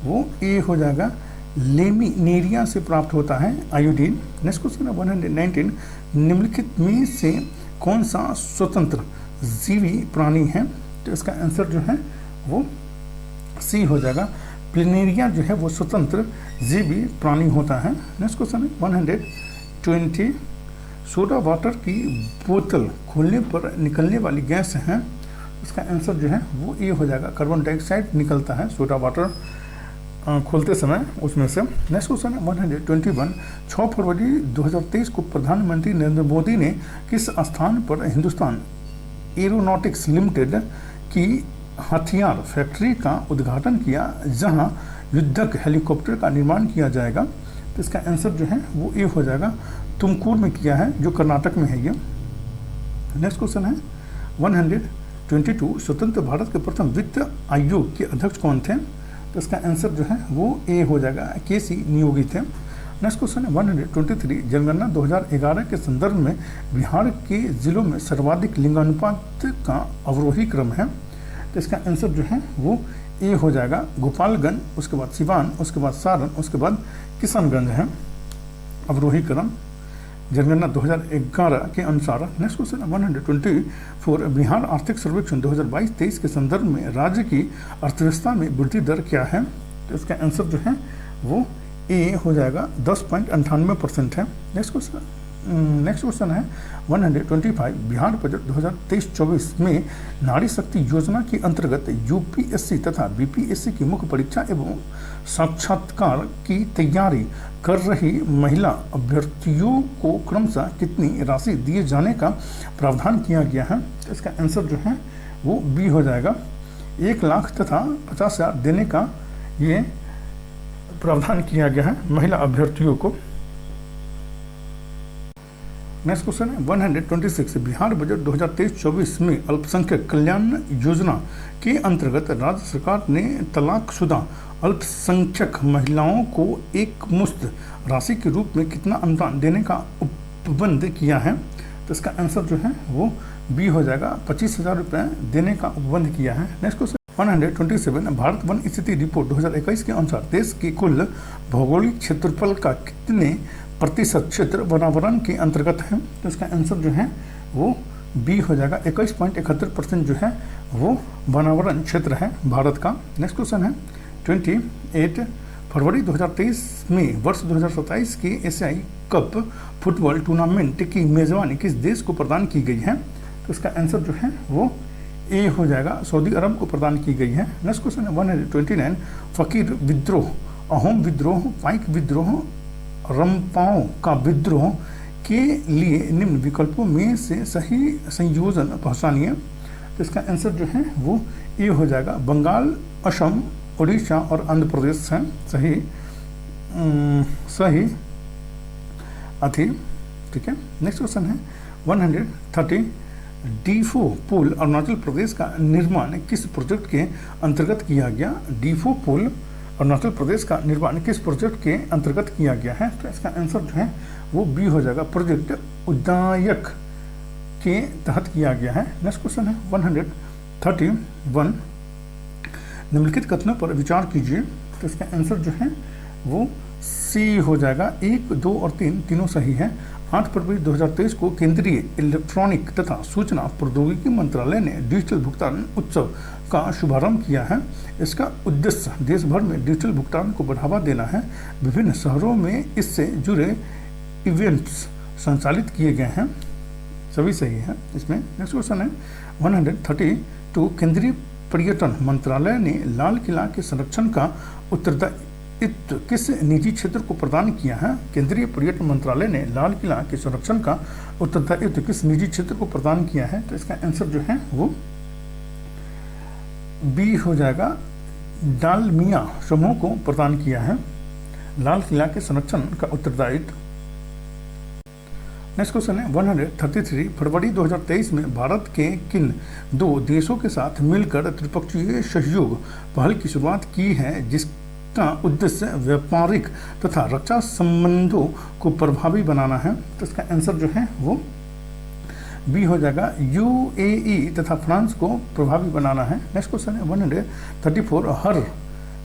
वो ए हो जाएगा। लेमिनेरिया से प्राप्त होता है आयोडीन। नेक्स्ट क्वेश्चन है 119, निम्नलिखित में से कौन सा स्वतंत्र जीवी प्राणी है? तो इसका आंसर जो है वो सी हो जाएगा। प्लेनेरिया जो है वो स्वतंत्र जीवी प्राणी होता है। नेक्स्ट क्वेश्चन है 120, सोडा वाटर की बोतल खोलने पर निकलने वाली गैस है? इसका आंसर जो है वो ए हो जाएगा। कार्बन डाइऑक्साइड निकलता है सोडा वाटर खोलते समय उसमें से। नेक्स्ट क्वेश्चन है 121, 6 फरवरी 2023 को प्रधानमंत्री नरेंद्र मोदी ने किस स्थान पर हिंदुस्तान एरोनॉटिक्स लिमिटेड की हथियार फैक्ट्री का उद्घाटन किया, जहां युद्धक हेलीकॉप्टर का निर्माण किया जाएगा? तो इसका आंसर जो है वो ए हो जाएगा। तुमकुर में किया है, जो कर्नाटक में है ये। नेक्स्ट क्वेश्चन है 122, स्वतंत्र भारत के प्रथम वित्त आयोग के अध्यक्ष कौन थे? तो इसका आंसर जो है वो ए हो जाएगा। केसी नियोगी थे। नेक्स्ट क्वेश्चन है 123, जनगणना 2011 के संदर्भ में बिहार के जिलों में सर्वाधिक लिंगानुपात का अवरोही क्रम है? तो इसका आंसर जो है वो ए हो जाएगा। गोपालगंज, उसके बाद सिवान, उसके बाद सारण, उसके बाद किशनगंज है अवरोही क्रम जनगणना 2011 के अनुसार। नेक्स्ट क्वेश्चन 124, बिहार आर्थिक सर्वेक्षण 2022-23 के संदर्भ में राज्य की अर्थव्यवस्था में वृद्धि दर क्या है? तो इसका आंसर जो है वो ए हो जाएगा। 10.98% है। नेक्स्ट क्वेश्चन है 125, बिहार बजट 2023-24 में नारी शक्ति योजना के अंतर्गत यूपीएससी तथा बीपीएससी की मुख्य परीक्षा एवं साक्षात्कार की तैयारी कर रही महिला अभ्यर्थियों को क्रमशः कितनी राशि दिए जाने का प्रावधान किया गया है? तो इसका आंसर जो है वो बी हो जाएगा। 1 लाख तथा 50,000 देने का ये प्रावधान किया गया है महिला अभ्यर्थियों को। नेक्स्ट क्वेश्चन है 126, बिहार बजट 2023-24 में अल्पसंख्यक कल्याण योजना के अंतर्गत राज्य सरकार ने तलाकशुदा अल्पसंख्यक महिलाओं को एक मुश्त राशि के रूप में कितना अनुदान देने का उपबंध किया है? तो इसका आंसर जो है वो बी हो जाएगा। 25,000 रुपये देने का उपबंध किया है। नेक्स्ट क्वेश्चन 127, भारत वन स्थिति रिपोर्ट 2021 के अनुसार देश के कुल भौगोलिक क्षेत्रफल का कितने प्रतिशत क्षेत्र वनावरण के अंतर्गत है? तो इसका आंसर जो है वो बी हो जाएगा। 21.71% जो है वो वनावरण क्षेत्र है भारत का। नेक्स्ट क्वेश्चन है 28, फरवरी 2023 में वर्ष 2027 के एशियाई कप फुटबॉल टूर्नामेंट की मेजबानी किस देश को प्रदान की गई है? तो इसका आंसर जो है वो ए हो जाएगा। सऊदी अरब को प्रदान की गई है। नेक्स्ट क्वेश्चन है 129, फकीर विद्रोह, अहोम विद्रोह, पाइक विद्रोह, रंपाओं का विद्रोह के लिए निम्न विकल्पों में से सही संयोजन पहचानिए। तो इसका आंसर जो है वो ए हो जाएगा। बंगाल, असम, उड़ीसा और आंध्र प्रदेश है सही अथी। ठीक है। नेक्स्ट क्वेश्चन है 130, डीफो पुल अरुणाचल प्रदेश का निर्माण किस प्रोजेक्ट के अंतर्गत किया गया? डीफो पुल अरुणाचल प्रदेश का निर्माण किस प्रोजेक्ट के अंतर्गत किया गया है? तो इसका आंसर जो है वो बी हो जाएगा। प्रोजेक्ट उद्दायक के तहत किया गया है। नेक्स्ट क्वेश्चन है 131, निम्नलिखित कथनों पर विचार कीजिए। तो इसका आंसर जो है वो सी हो जाएगा। 1, 2 और 3 तीनों सही है। 8 फरवरी 2023 को केंद्रीय इलेक्ट्रॉनिक तथा सूचना प्रौद्योगिकी मंत्रालय ने डिजिटल भुगतान उत्सव का शुभारंभ किया है। इसका उद्देश्य देश भर में डिजिटल भुगतान को बढ़ावा देना है। विभिन्न शहरों में इससे जुड़े इवेंट्स संचालित किए गए हैं। सभी सही है इसमें। नेक्स्ट क्वेश्चन है 132, केंद्रीय पर्यटन मंत्रालय ने लाल किला के संरक्षण का उत्तरदायित्व किस निजी क्षेत्र को प्रदान किया है? केंद्रीय पर्यटन मंत्रालय ने लाल किला के संरक्षण का उत्तरदायित्व किस निजी क्षेत्र को प्रदान किया है? तो इसका आंसर जो है वो बी हो जाएगा। डालमिया समूह को प्रदान किया है। लाल किला के संरक्षण का उत्तरदायित्व। नेक्स्ट क्वेश्चन है 133 फरवरी 2023 में भारत के किन दो देशों के साथ मिलकर त्रिपक्षीय सहयोग पहल की शुरुआत की है जिसका उद्देश्य व्यापारिक तथा रक्षा संबंधों को प्रभावी बनाना है? तो इसका आंसर जो है वो बी हो जाएगा, यूएई तथा फ्रांस को प्रभावी बनाना है। नेक्स्ट क्वेश्चन है 134 हर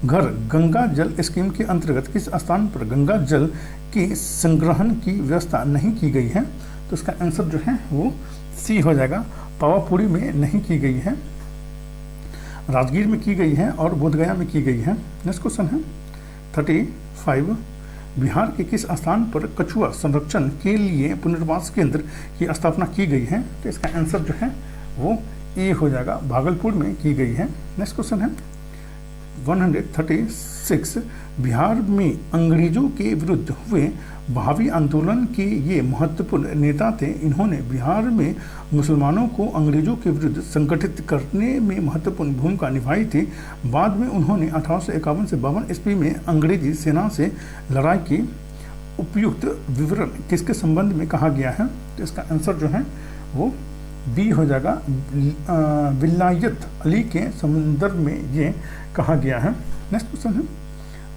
घर गंगा जल स्कीम के अंतर्गत किस स्थान पर गंगा जल की संग्रहण की व्यवस्था नहीं की गई है? तो इसका आंसर जो है वो सी हो जाएगा, पावापुरी में नहीं की गई है, राजगीर में की गई है और बोधगया में की गई है। नेक्स्ट क्वेश्चन है 35 बिहार के किस स्थान पर कछुआ संरक्षण के लिए पुनर्वास केंद्र की स्थापना की गई है? तो इसका आंसर जो है वो ए हो जाएगा, भागलपुर में की गई है। नेक्स्ट क्वेश्चन है 136 बिहार में अंग्रेजों के विरुद्ध हुए भावी आंदोलन के ये महत्वपूर्ण नेता थे। इन्होंने बिहार में मुसलमानों को अंग्रेजों के विरुद्ध संगठित करने में महत्वपूर्ण भूमिका निभाई थी। बाद में उन्होंने 1851 से 52 ईस्वी में अंग्रेजी सेना से लड़ाई की। उपयुक्त विवरण किसके संबंध में कहा गया है? तो इसका आंसर जो है वो बी हो जाएगा, विलायत अली के संदर्भ में ये कहा गया है। नेक्स्ट क्वेश्चन है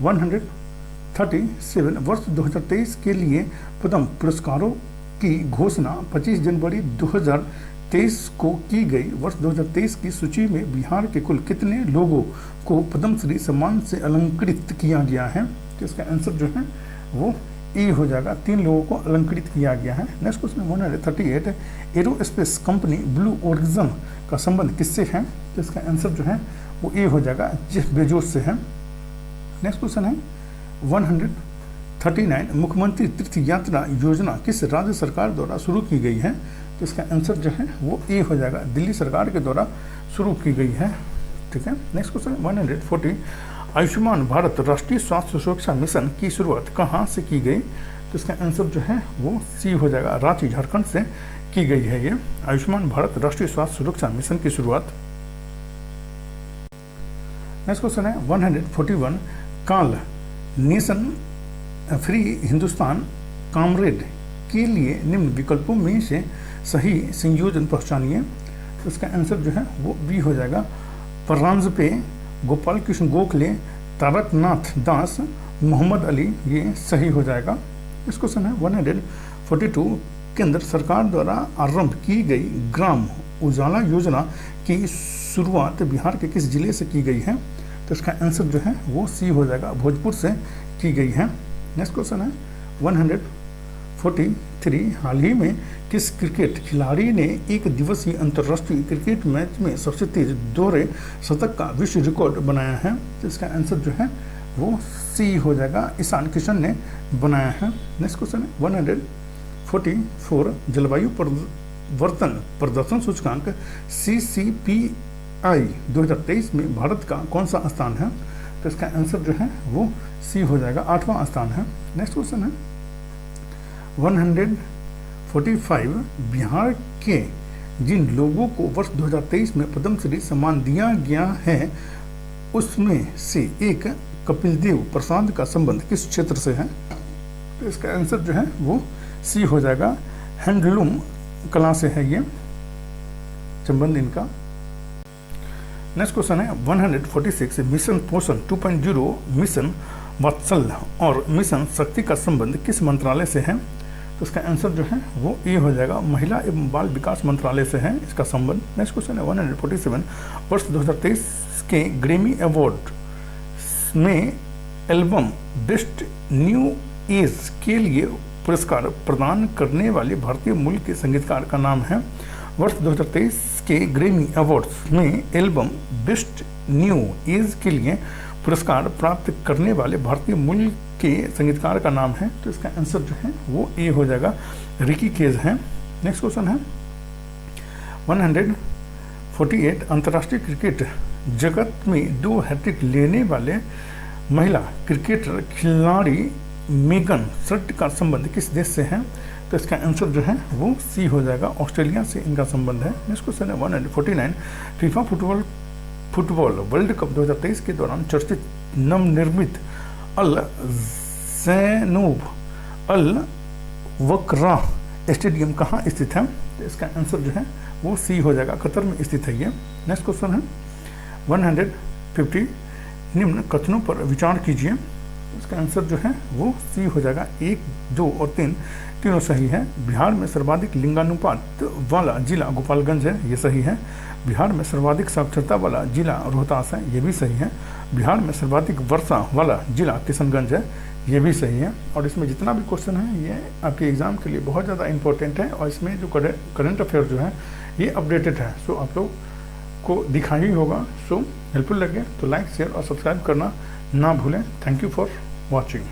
137 वर्ष 2023 के लिए पद्म पुरस्कारों की घोषणा 25 जनवरी 2023 को की गई। वर्ष 2023 की सूची में बिहार के कुल कितने लोगों को पद्मश्री सम्मान से अलंकृत किया गया है? तो इसका आंसर जो है वो ए हो जाएगा, 3 लोगों को अलंकृत किया गया है। Next question 138 aerospace company blue origin का संबंध किससे है? तो इसका आंसर जो है वो ए हो जाएगा, जेफ बेजोस से है। नेक्स्ट क्वेश्चन है 139 मुख्यमंत्री तीर्थ यात्रा योजना किस राज्य सरकार द्वारा शुरू की गई है? तो इसका आंसर जो है वो ए हो जाएगा, दिल्ली सरकार के द्वारा शुरू की गई है। ठीक है। नेक्स्ट क्वेश्चन 140 आयुष्मान भारत राष्ट्रीय स्वास्थ्य सुरक्षा मिशन की शुरुआत कहाँ से की गई? तो इसका आंसर जो है वो सी हो जाएगा, रांची झारखंड से की गई है ये आयुष्मान भारत राष्ट्रीय स्वास्थ्य सुरक्षा मिशन की शुरुआत। नेक्स्ट क्वेश्चन है 141 काल नेशन फ्री हिंदुस्तान कामरेड के लिए निम्न विकल्पों में से सही संयोजन पहचानिए। तो इसका आंसर जो है वो बी हो जाएगा, परांजपे, गोपाल कृष्ण गोखले, तारकनाथ दास, मोहम्मद अली, ये सही हो जाएगा। इस क्वेश्चन है 142 केंद्र सरकार द्वारा आरंभ की गई ग्राम उजाला योजना की शुरुआत बिहार के किस जिले से की गई है? तो इसका आंसर जो है वो सी हो जाएगा, भोजपुर से की गई है। नेक्स्ट क्वेश्चन है 143 हाल ही में किस क्रिकेट खिलाड़ी ने एक दिवसीय अंतर्राष्ट्रीय क्रिकेट मैच में सबसे तेज दोहरे शतक का विश्व रिकॉर्ड बनाया है? तो इसका आंसर जो है वो सी हो जाएगा, ईशान किशन ने बनाया है। नेक्स्ट क्वेश्चन है 144 जलवायु परिवर्तन प्रदर्शन सूचकांक CCPI 2023 में भारत का कौन सा स्थान है? तो इसका आंसर जो है वो सी हो जाएगा, 8वां स्थान है। नेक्स्ट क्वेश्चन है 145 बिहार के जिन लोगों को वर्ष 2023 में पद्मश्री सम्मान दिया गया है उसमें से एक कपिल देव प्रसाद का संबंध किस क्षेत्र से है? तो इसका आंसर जो है वो सी हो जाएगा, हैंडलूम कला से है ये संबंध इनका। नेक्स्ट क्वेश्चन है 146 मिशन पोषण 2.0 मिशन वात्सल्य और मिशन शक्ति का संबंध किस मंत्रालय से है? तो इसका आंसर जो है वो ए हो जाएगा, महिला एवं बाल विकास मंत्रालय से है इसका संबंध। नेक्स्ट क्वेश्चन है 147 वर्ष 2023 के ग्रैमी अवार्ड में एल्बम बेस्ट न्यू एज के लिए पुरस्कार प्रदान करने वाले भारतीय मूल के संगीतकार का नाम है? वर्ष 2023 के ग्रैमी अवार्ड्स में एल्बम बेस्ट न्यू एज के लिए पुरस्कार प्राप्त करने वाले भारतीय मूल के संगीतकार का नाम है? तो इसका आंसर जो है वो ए हो जाएगा, रिकी केज है। नेक्स्ट क्वेश्चन है 148 अंतर्राष्ट्रीय क्रिकेट जगत में 2 हैट्रिक लेने वाले महिला क्रिकेटर खिलाड़ी मेगन सर्ट का संबंध किस देश से है? तो इसका आंसर जो है वो सी हो जाएगा, ऑस्ट्रेलिया से इनका संबंध है। नेक्स्ट क्वेश्चन है 149 फीफा फुटबॉल वर्ल्ड कप 2023 के दौरान चर्चित नवनिर्मित अल सैनूब अल वक्रा स्टेडियम कहाँ स्थित है? तो इसका आंसर जो है वो सी हो जाएगा, कतर में स्थित है ये। नेक्स्ट क्वेश्चन है 150 निम्न कथनों पर विचार कीजिए। इसका आंसर जो है वो सी हो जाएगा, 1, 2 और 3 तीनों सही है। बिहार में सर्वाधिक लिंगानुपात वाला जिला गोपालगंज है, ये सही है। बिहार में सर्वाधिक साक्षरता वाला जिला रोहतास है, ये भी सही है। बिहार में सर्वाधिक वर्षा वाला जिला किशनगंज है, ये भी सही है। और इसमें जितना भी क्वेश्चन है ये आपके एग्जाम के लिए बहुत ज़्यादा इंपॉर्टेंट है, और इसमें जो करंट अफेयर जो है ये अपडेटेड है। सो आप लोग को दिखा ही होगा। सो हेल्पफुल लगे तो लाइक, शेयर और सब्सक्राइब करना ना भूलें। Thank you for watching.